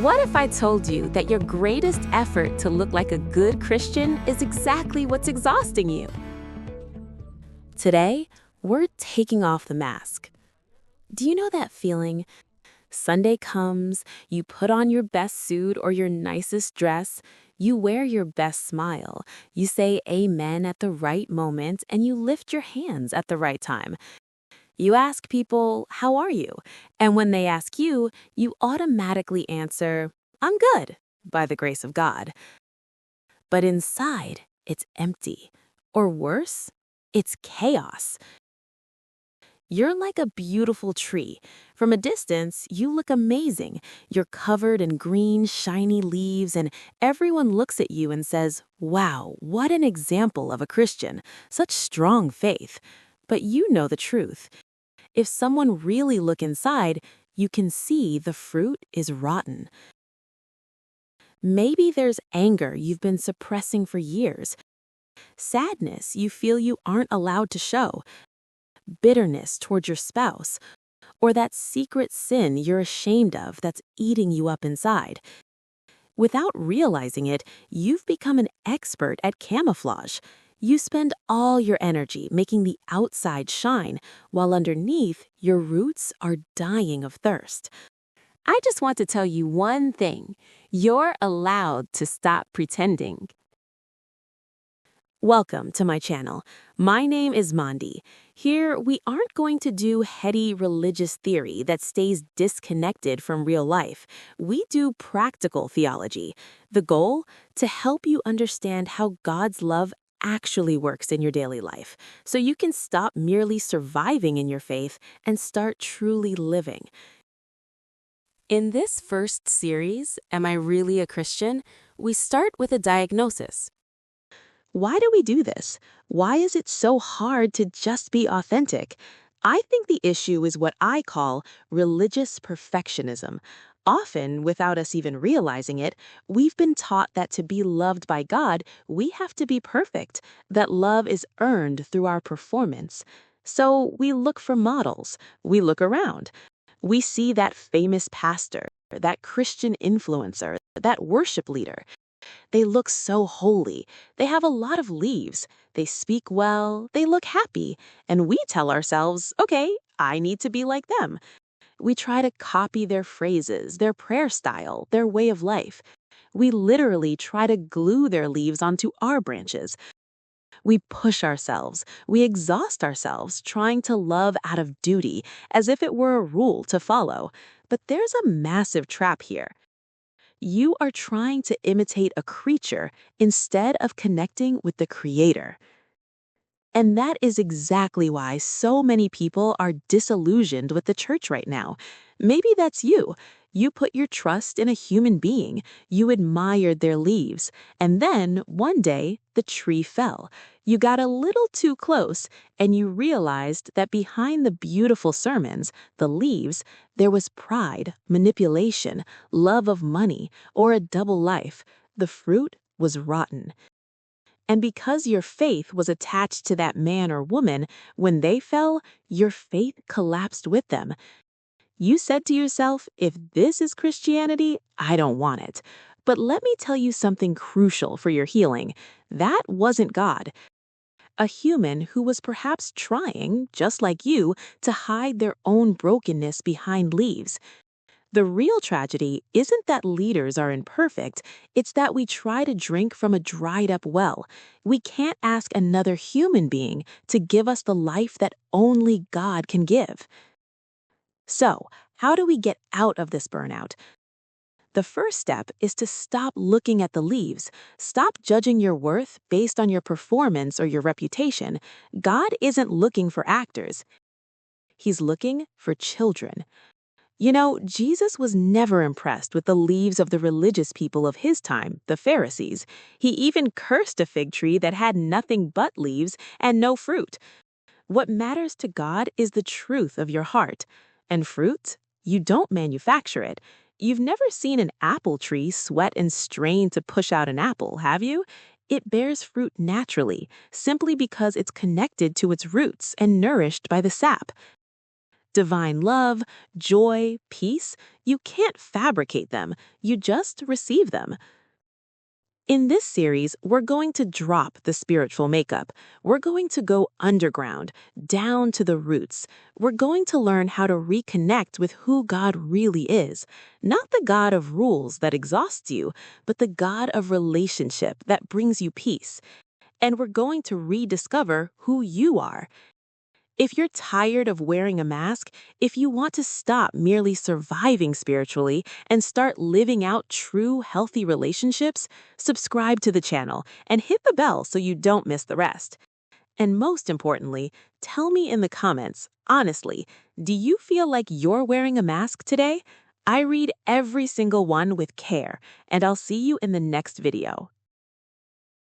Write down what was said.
What if I told you that your greatest effort to look like a good Christian is exactly what's exhausting you? Today, we're taking off the mask. Do you know that feeling? Sunday comes, you put on your best suit or your nicest dress, you wear your best smile, you say amen at the right moment, and you lift your hands at the right time. You ask people, how are you? And when they ask you, you automatically answer, I'm good, by the grace of God. But inside, it's empty. Or worse, it's chaos. You're like a beautiful tree. From a distance, you look amazing. You're covered in green, shiny leaves, and everyone looks at you and says, wow, what an example of a Christian. Such strong faith. But you know the truth. If someone really look inside, you can see the fruit is rotten. Maybe there's anger you've been suppressing for years. Sadness you feel you aren't allowed to show. Bitterness toward your spouse, or that secret sin you're ashamed of that's eating you up inside. Without realizing it, you've become an expert at camouflage. You spend all your energy making the outside shine, while underneath, your roots are dying of thirst. I just want to tell you one thing. You're allowed to stop pretending. Welcome to my channel. My name is Mondi. Here, we aren't going to do heady religious theory that stays disconnected from real life. We do practical theology. The goal? To help you understand how God's love actually works in your daily life, so you can stop merely surviving in your faith and start truly living. In this first series, Am I Really a Christian?, we start with a diagnosis. Why do we do this? Why is it so hard to just be authentic? I think the issue is what I call religious perfectionism. Often, without us even realizing it, we've been taught that to be loved by God, we have to be perfect, that love is earned through our performance. So we look for models, we look around. We see that famous pastor, that Christian influencer, that worship leader. They look so holy. They have a lot of leaves. They speak well. They look happy. And we tell ourselves, okay, I need to be like them. We try to copy their phrases, their prayer style, their way of life. We literally try to glue their leaves onto our branches. We push ourselves. We exhaust ourselves trying to love out of duty, as if it were a rule to follow. But there's a massive trap here. You are trying to imitate a creature instead of connecting with the Creator. And that is exactly why so many people are disillusioned with the church right now. Maybe that's you. You put your trust in a human being. You admired their leaves. And then, one day, the tree fell. You got a little too close, and you realized that behind the beautiful sermons, the leaves, there was pride, manipulation, love of money, or a double life. The fruit was rotten. And because your faith was attached to that man or woman, when they fell, your faith collapsed with them. You said to yourself, if this is Christianity, I don't want it. But let me tell you something crucial for your healing. That wasn't God. A human who was perhaps trying, just like you, to hide their own brokenness behind leaves. The real tragedy isn't that leaders are imperfect, it's that we try to drink from a dried-up well. We can't ask another human being to give us the life that only God can give. So, how do we get out of this burnout? The first step is to stop looking at the leaves. Stop judging your worth based on your performance or your reputation. God isn't looking for actors. He's looking for children. You know, Jesus was never impressed with the leaves of the religious people of his time, the Pharisees. He even cursed a fig tree that had nothing but leaves and no fruit. What matters to God is the truth of your heart. And fruit? You don't manufacture it. You've never seen an apple tree sweat and strain to push out an apple, have you? It bears fruit naturally, simply because it's connected to its roots and nourished by the sap. Divine love, joy, peace, you can't fabricate them, you just receive them. In this series, we're going to drop the spiritual makeup. We're going to go underground, down to the roots. We're going to learn how to reconnect with who God really is. Not the God of rules that exhausts you, but the God of relationship that brings you peace. And we're going to rediscover who you are. If you're tired of wearing a mask, if you want to stop merely surviving spiritually and start living out true, healthy relationships, subscribe to the channel and hit the bell so you don't miss the rest. And most importantly, tell me in the comments, honestly, do you feel like you're wearing a mask today? I read every single one with care, and I'll see you in the next video.